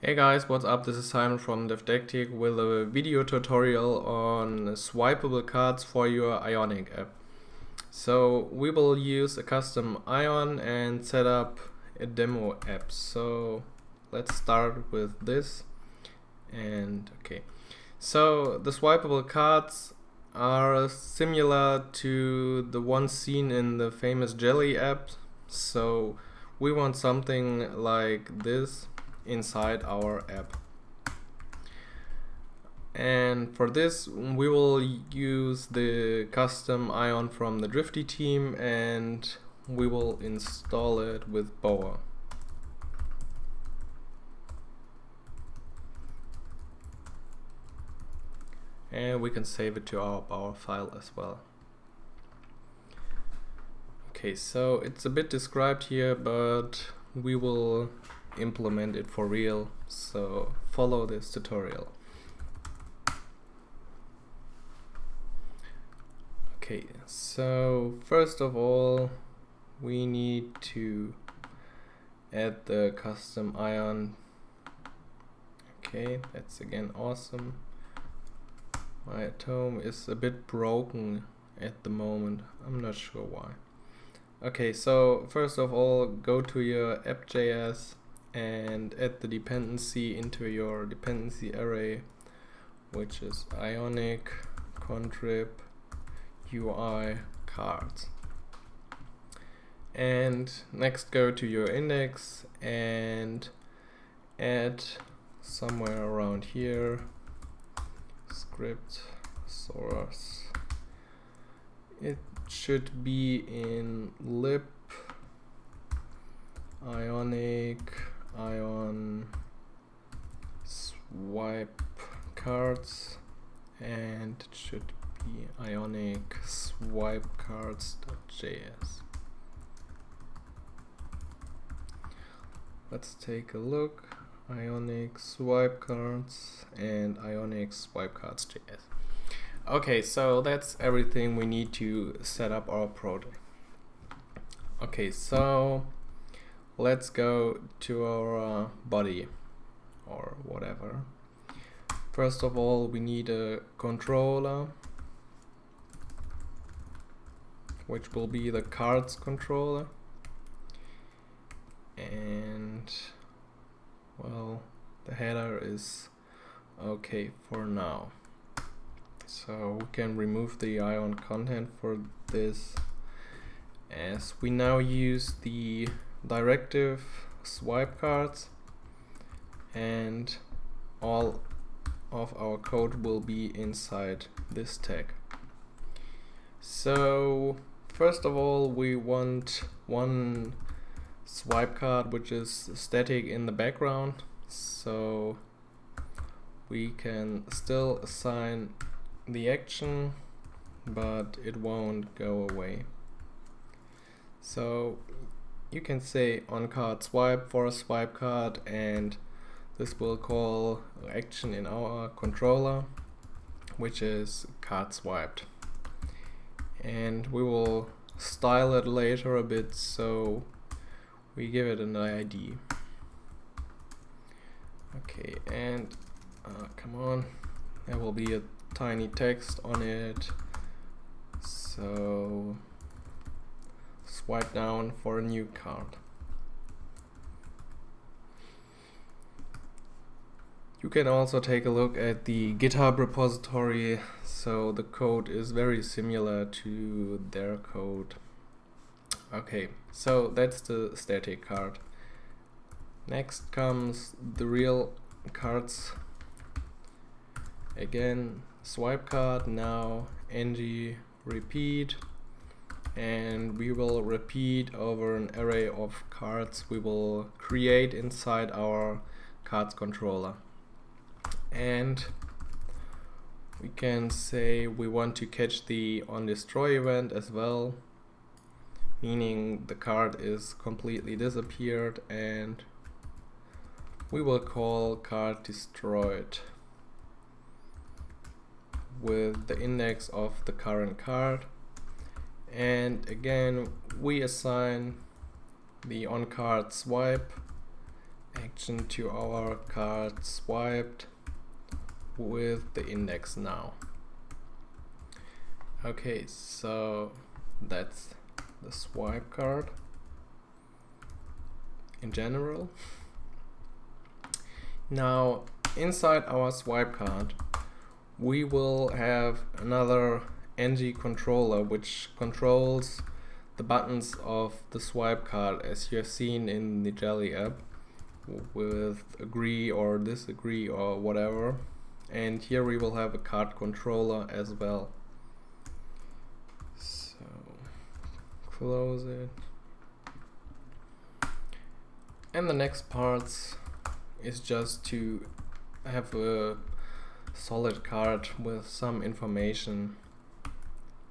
Hey guys, what's up? This is Simon from DevTech with a video tutorial on swipeable cards for your Ionic app. So we will use a custom Ion and set up a demo app. So let's start with this. And okay, so the swipeable cards are similar to the ones seen in the famous Jelly app. So we want something like this inside our app, and for this we will use the custom Ion from the Drifty team, and we will install it with Boa. And we can save it to our Boa file as well. Okay, so it's a bit described here, but we will implement it for real, so follow this tutorial. Okay, so first of all we need to add the custom Ion. Okay, that's again awesome. My atom is a bit broken at the moment, I'm not sure why. Okay, so first of all go to your app.js and add the dependency into your dependency array, which is Ionic contrib UI cards. And next go to your index and add somewhere around here script source. It should be in lib Ionic Ion swipe cards, and it should be Ionic swipe cards.js. Let's take a look. Ionic swipe cards and Ionic swipe cards.js. Okay, so that's everything we need to set up our project. Okay, so let's go to our body or whatever. First of all, we need a controller, which will be the cards controller. And well, the header is okay for now. So we can remove the Ion content for this, as we now use the directive swipe cards, and all of our code will be inside this tag. So first of all we want one swipe card which is static in the background, so we can still assign the action, but it won't go away. So you can say on card swipe for a swipe card, and this will call action in our controller, which is card swiped. And we will style it later a bit, so we give it an ID. Okay, and come on, there will be a tiny text on it, so swipe down for a new card. You can also take a look at the GitHub repository, so the code is very similar to their code. Okay, so that's the static card. Next comes the real cards. Again, swipe card, now ng repeat, and we will repeat over an array of cards we will create inside our cards controller. And we can say we want to catch the onDestroy event as well, meaning the card is completely disappeared, and we will call card destroyed with the index of the current card. And again we assign the on card swipe action to our card swiped with the index now. Okay, so that's the swipe card in general. Now inside our swipe card we will have another ng controller which controls the buttons of the swipe card, as you have seen in the Jelly app, with agree or disagree or whatever. And here we will have a card controller as well. So close it. And the next part is just to have a solid card with some information.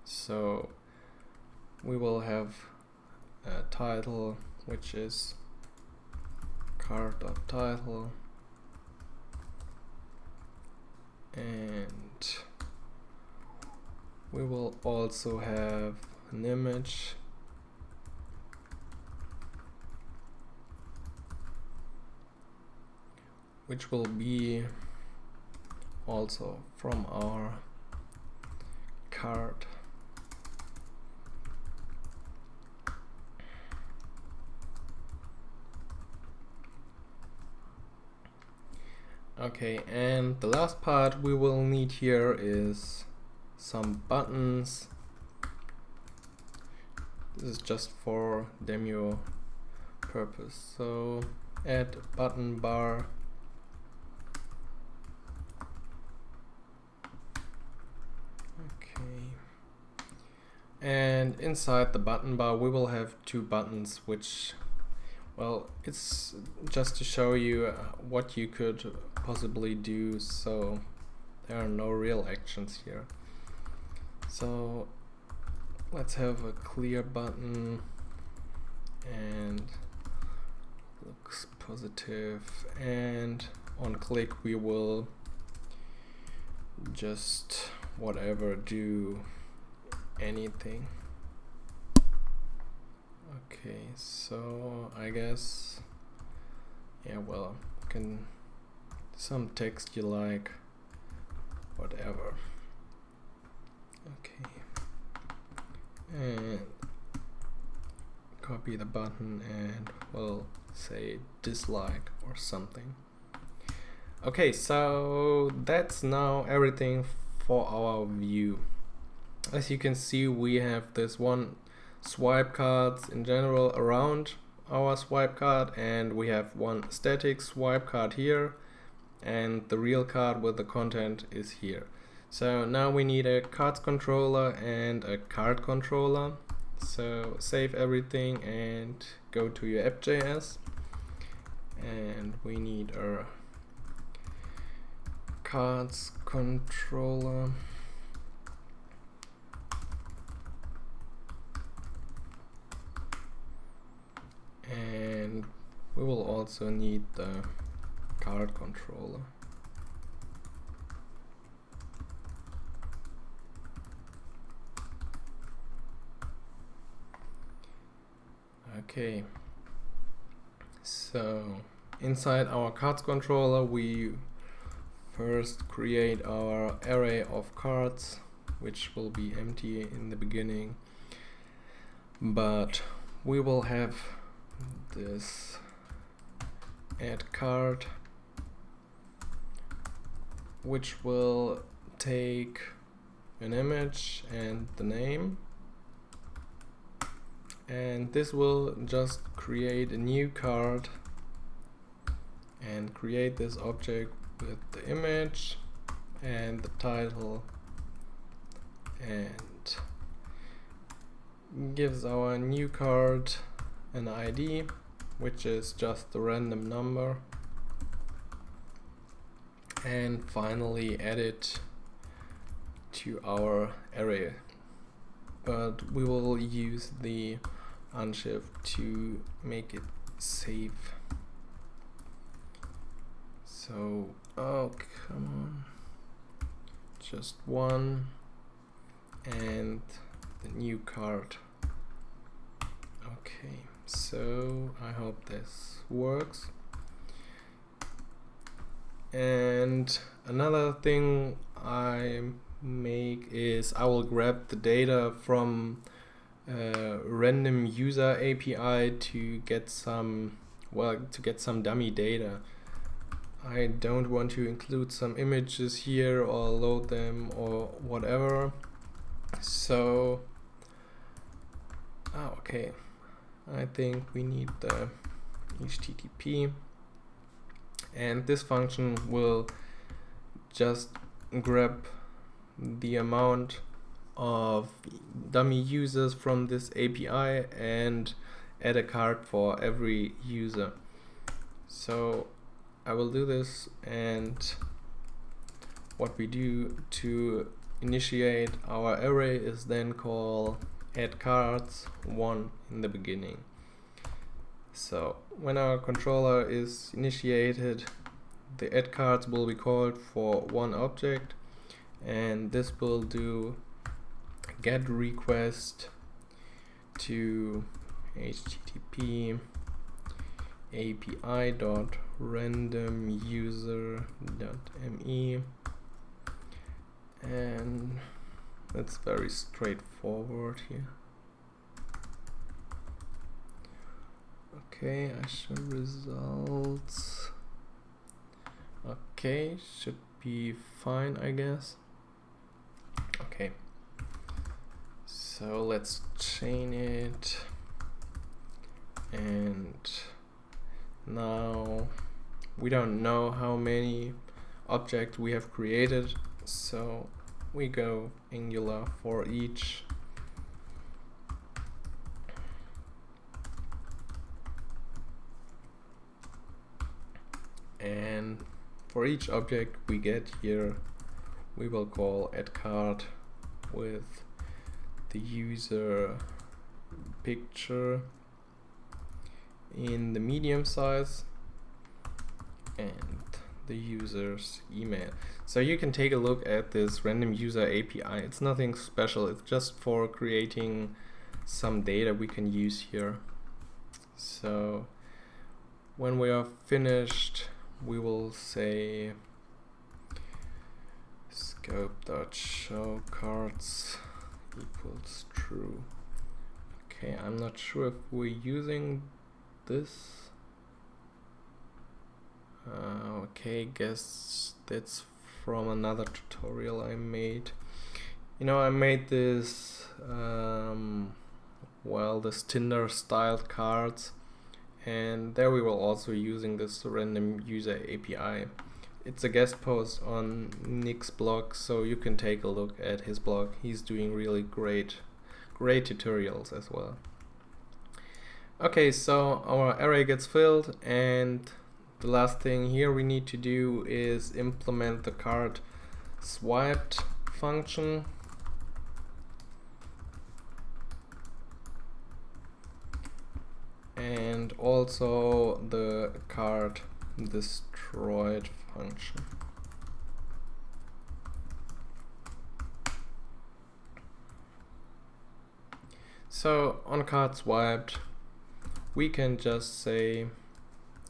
So we will have a title, which is card.title, and we will also have an image, which will be also from our card. Okay, and the last part we will need here is some buttons. This is just for demo purpose. So add button bar. Okay. And inside the button bar we will have two buttons, which, well, it's just to show you what you could possibly do, so there are no real actions here. So let's have a clear button and looks positive, and on click we will just whatever do anything. Okay, so I guess, yeah, well, can some text you like, whatever. Okay, and copy the button and we'll say dislike or something. Okay, so that's now everything for our view. As you can see, we have this one swipe cards in general around our swipe card, and we have one static swipe card here, and the real card with the content is here. So now we need a cards controller and a card controller. So save everything and go to your app.js, and we need a cards controller. And we will also need the card controller. Okay, so inside our cards controller we first create our array of cards, which will be empty in the beginning, but we will have this add card, which will take an image and the name, and this will just create a new card and create this object with the image and the title, and gives our new card an ID, which is just the random number, and finally add it to our array. But we will use the unshift to make it safe. So, oh come on, just one and the new card. Okay, so I hope this works. And another thing I make is I will grab the data from random user API to get some dummy data. I don't want to include some images here or load them or whatever. So okay, I think we need the HTTP, and this function will just grab the amount of dummy users from this API and add a card for every user. So I will do this, and what we do to initiate our array is then call add cards 1 in the beginning. So when our controller is initiated, the add cards will be called for one object, and this will do get request to http api.randomuser.me, and that's very straightforward here. Okay, I show results. Okay, should be fine, I guess. Okay, so let's chain it, and now we don't know how many objects we have created, so we go Angular for each. And for each object we get here, we will call add card with the user picture in the medium size and the user's email. So you can take a look at this random user API. It's nothing special, it's just for creating some data we can use here. So when we are finished, we will say scope.show cards equals true. Okay, I'm not sure if we're using this. Okay, guess that's from another tutorial I made. You know, I made this this Tinder styled cards, and there we were also using this random user API. It's a guest post on Nick's blog, so you can take a look at his blog. He's doing really great tutorials as well. Okay, so our array gets filled, and the last thing here we need to do is implement the card swiped function. And also the card destroyed function. So on card swiped, we can just say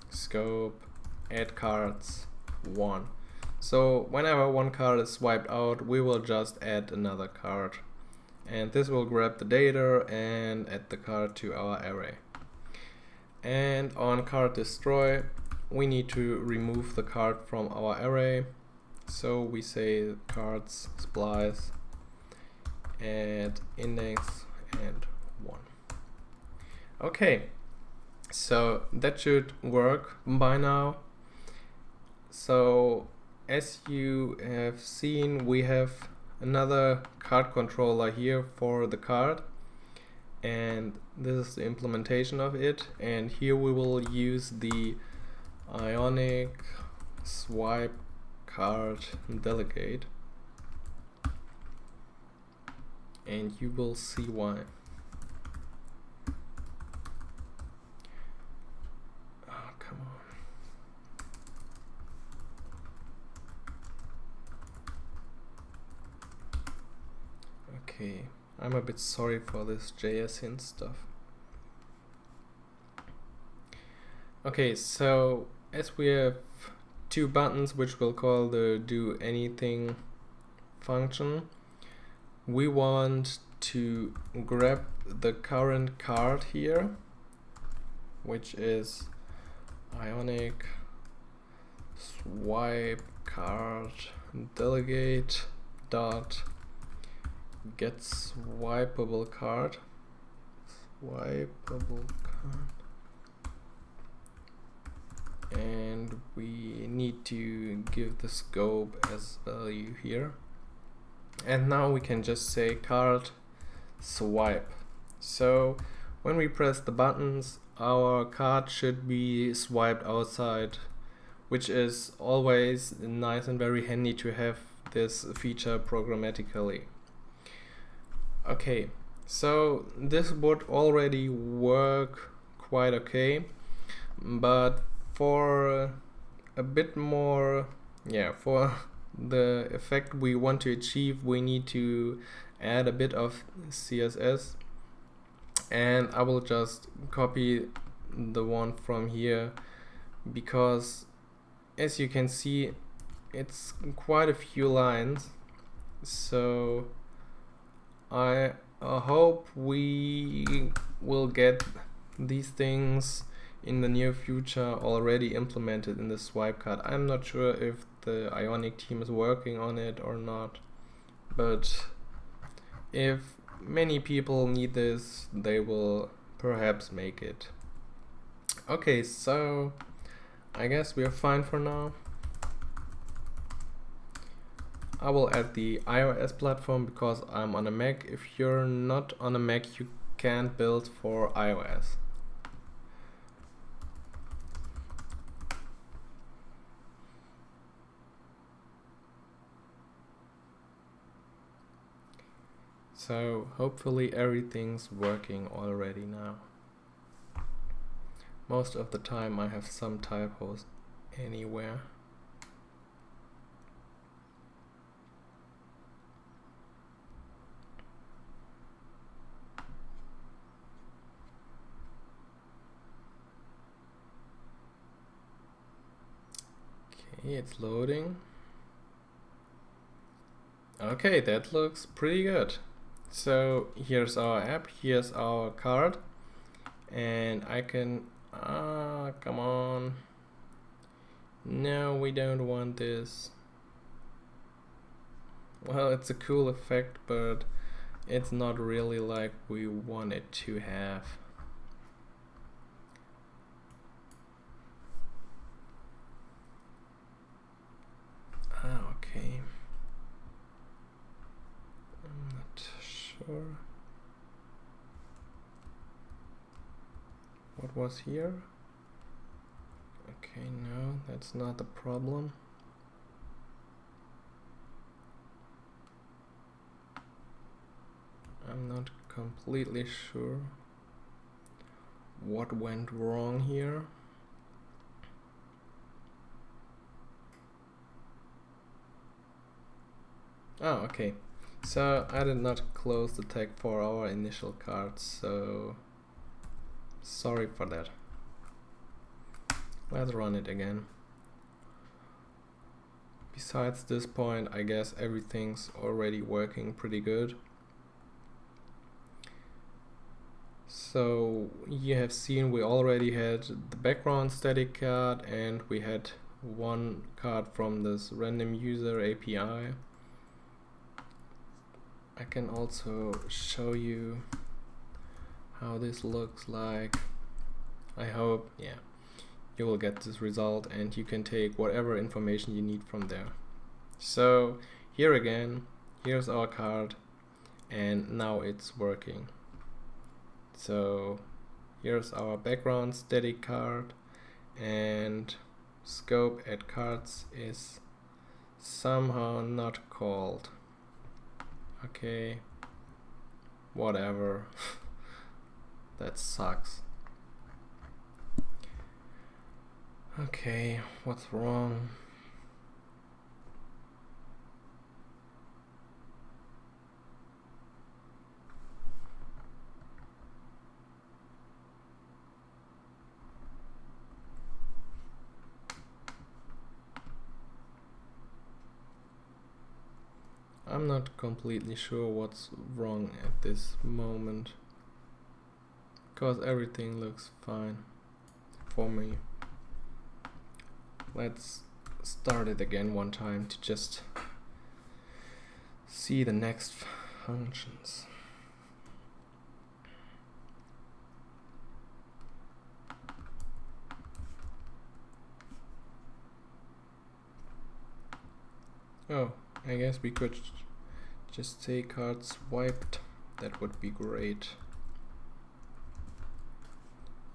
scope add cards 1. So whenever one card is swiped out, we will just add another card, and this will grab the data and add the card to our array. And on card destroy, we need to remove the card from our array, so we say cards splice add index and 1. Okay, so that should work by now. So as you have seen, we have another card controller here for the card, and this is the implementation of it, and here we will use the Ionic swipe card delegate, and you will see why. Oh, come on. Okay, I'm a bit sorry for this JS hint stuff. Okay, so as we have two buttons which we'll call the do anything function. We want to grab the current card here, which is Ionic swipe card delegate dot get swipeable card. And we need to give the scope as value here. And now we can just say card swipe. So when we press the buttons, our card should be swiped outside, which is always nice and very handy to have this feature programmatically. Okay, so this would already work quite okay, but for a bit more, for the effect we want to achieve, we need to add a bit of CSS, and I will just copy the one from here, because as you can see it's quite a few lines, so I hope we will get these things in the near future already implemented in the swipe card. I'm not sure if the Ionic team is working on it or not, but if many people need this, they will perhaps make it. Okay, so I guess we are fine for now. I will add the iOS platform because I'm on a Mac. If you're not on a Mac, you can't build for iOS. So hopefully everything's working already now. Most of the time I have some typos anywhere. Okay, it's loading. Okay, that looks pretty good. So here's our app, here's our card, and I can, come on. No, we don't want this. Well, it's a cool effect, but it's not really like we want it to have. Okay. I'm not sure. What was here? Okay, no, that's not the problem. I'm not completely sure what went wrong here. Oh, okay. So I did not close the tag for our initial card, so sorry for that. Let's run it again. Besides this point, I guess everything's already working pretty good. So you have seen we already had the background static card, and we had one card from this random user API. I can also show you how this looks like. I hope, you will get this result, and you can take whatever information you need from there. So here again, here's our card, and now it's working. So here's our background static card, and scope at cards is somehow not called. Okay, whatever. That sucks. Okay, what's wrong? I'm not completely sure what's wrong at this moment, because everything looks fine for me. Let's start it again one time to just see the next functions. Oh, I guess we could just say card swiped. That would be great.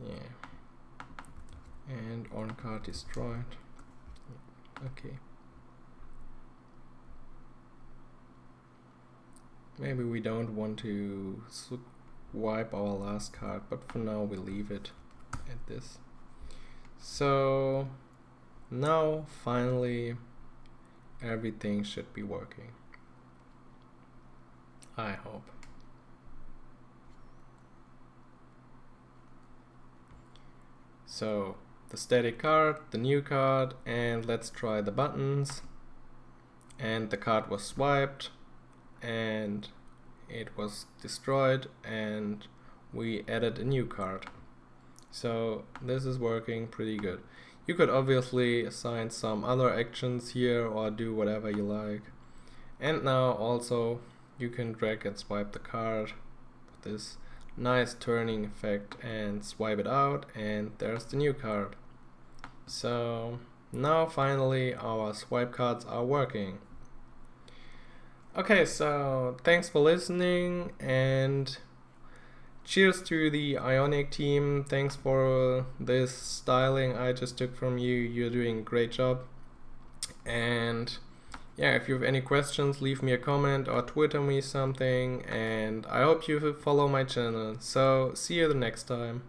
Yeah. And on card destroyed. Okay. Maybe we don't want to swipe our last card, but for now we leave it at this. So now finally everything should be working. I hope. So the static card, the new card, and let's try the buttons. And the card was swiped and it was destroyed, and we added a new card. So this is working pretty good. You could obviously assign some other actions here or do whatever you like. And now also you can drag and swipe the card with this nice turning effect and swipe it out, and there's the new card. So now finally our swipe cards are working. Okay, so thanks for listening, and cheers to the Ionic team. Thanks for this styling I just took from you. You're doing a great job. And yeah, if you have any questions, leave me a comment or Twitter me something, and I hope you follow my channel. So see you the next time.